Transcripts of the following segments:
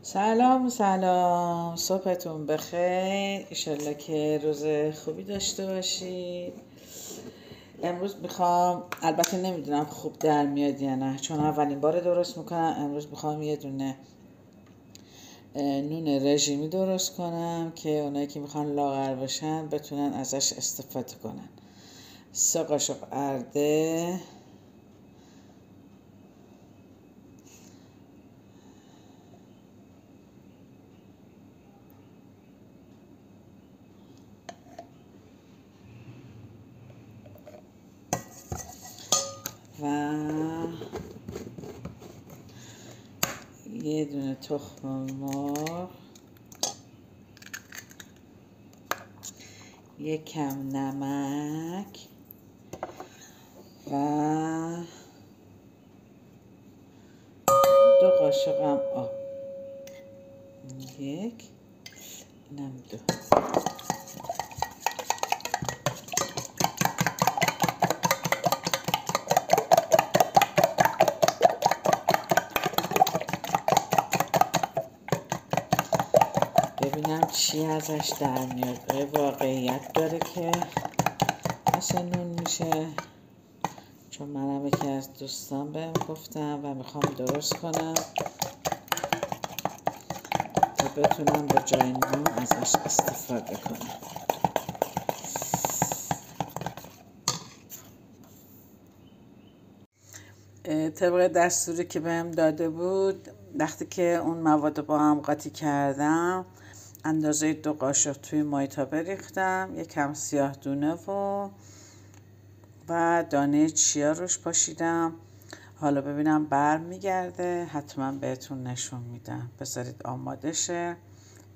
سلام سلام، صبحتون بخیر. ایشالله که روز خوبی داشته باشید. امروز میخوام، البته نمیدونم خوب در میاد یا نه چون اولین بار درست میکنم. امروز میخوام یه دونه نون رژیمی درست کنم که اونایی که میخوان لاغر بشن بتونن ازش استفاده کنن. 3 قاشق ارده، و یه دونه تخم مرغ، یک کم نمک و 2 قاشق هم آب. یک، اینم 2. ببینم چی ازش در میاد. واقعیت داره که مثل نون میشه، چون منم یکی از دوستان بهم گفتم و میخوام درست کنم تا بتونم به جای نون ازش استفاده کنم. طبق دستوری که بهم داده بود، وقتی که اون مواد با هم قاطی کردم اندازه 2 قاشق توی مایتابه ریختم، یکم سیاه دونه و دانه چیا روش پاشیدم. حالا ببینم بر میگرده، حتما بهتون نشون میدم. بذارید آماده شه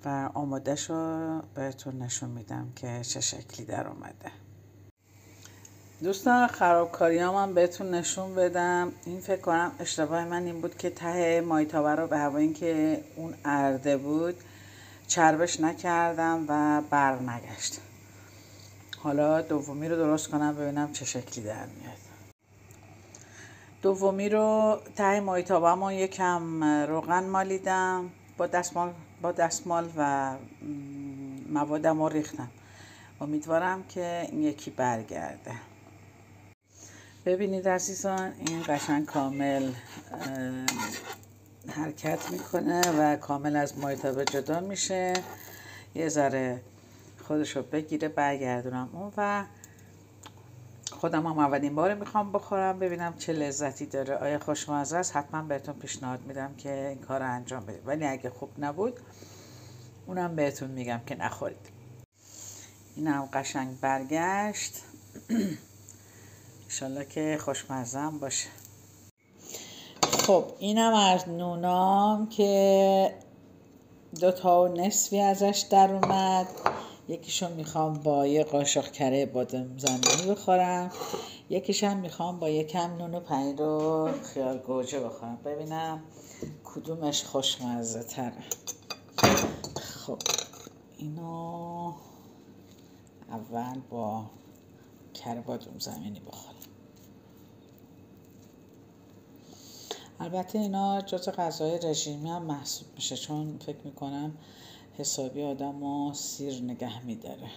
و آمادهش رو بهتون نشون میدم که چه شکلی در اومده. دوستان، خرابکاریام هم بهتون نشون بدم. این فکر کنم اشتباه من این بود که ته مایتابه رو به هوای اینکه اون ارده بود چربش نکردم و بر نگشت. حالا دومی رو درست کنم ببینم چه شکلی در میاد. دومی رو ته مایتابه‌مو یکم روغن مالیدم، با دستمال و موادم رو ریختم. امیدوارم که این یکی برگرده. ببینید عزیزان، این قشنگ کامل حرکت میکنه و کامل از مایتابه جدا میشه. یه ذره خودشو بگیره برگردونم اون و خودم هم اولین بار میخوام بخورم ببینم چه لذتی داره. آیا خوشمزه است؟ حتما بهتون پیشنهاد میدم که این کار رو انجام بدید، ولی اگه خوب نبود اونم بهتون میگم که نخورید. اینم قشنگ برگشت. انشالله که خوشمزه هم باشه. خب اینم از نونام که 2 تا و نصفی ازش در اومد. یکیشو میخوام با 1 قاشق کره بادام زمینی بخورم، یکیشم میخوام با یکم نون و پنیر و خیار گوجه بخورم. ببینم کدومش خوشمزه تره. خب اینو اول با کره بادام زمینی بخورم. البته اینا جزو غذای رژیمی هم محسوب میشه، چون فکر میکنم حسابی آدمو سیر نگه میداره.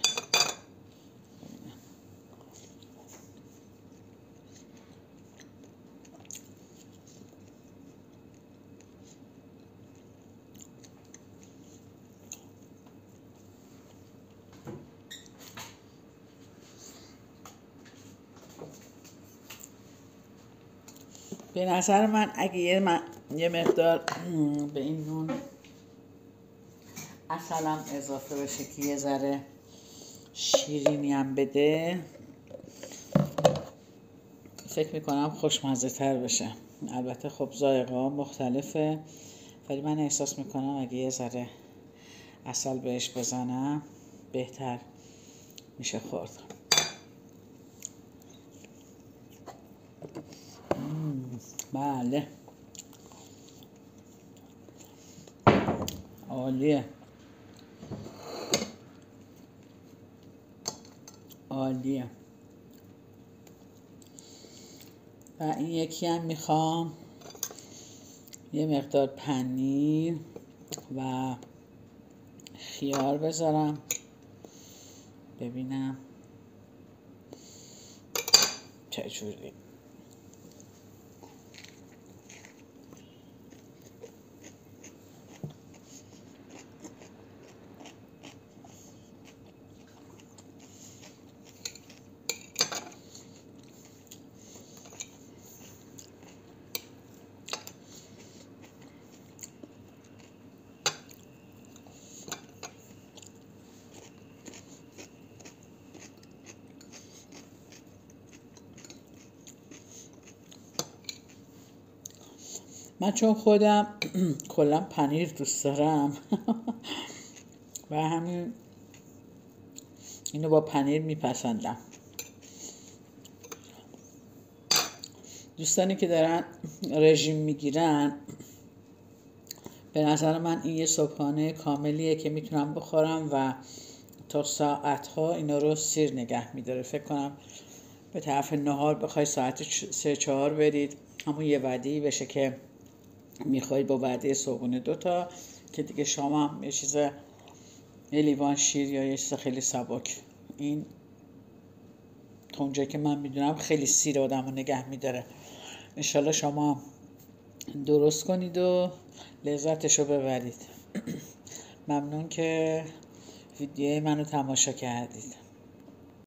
به نظر من اگه یه مقدار به این نون عسلم اضافه بشه که یه ذره شیرینی هم بده، فکر میکنم خوشمزه تر بشه. البته خب ذائقه ها مختلفه، ولی من احساس میکنم اگه یه ذره عسل بهش بزنم بهتر میشه خورد. بله، عالیه عالیه. و این یکی هم میخوام یه مقدار پنیر و خیار بذارم ببینم چجوری. من چون خودم کلا پنیر دوست دارم و همین اینو با پنیر میپسندم. دوستانی که دارن رژیم میگیرن به نظر من این یه صبحانه کاملیه که میتونم بخورم و تا ساعتها اینا رو سیر نگه میداره. فکر کنم به طرف نهار بخوای ساعت 3-4 برید همون یه وعده‌ای بشه که میخواید با وعده صبحونه 2 تا که دیگه شام هم یه لیوان شیر یا یه چیز خیلی سبک. این تا اونجایی که من میدونم خیلی سیر آدم رو نگه میداره. انشالله شما درست کنید و لذتش رو ببرید. ممنون که ویدیوی منو تماشا کردید.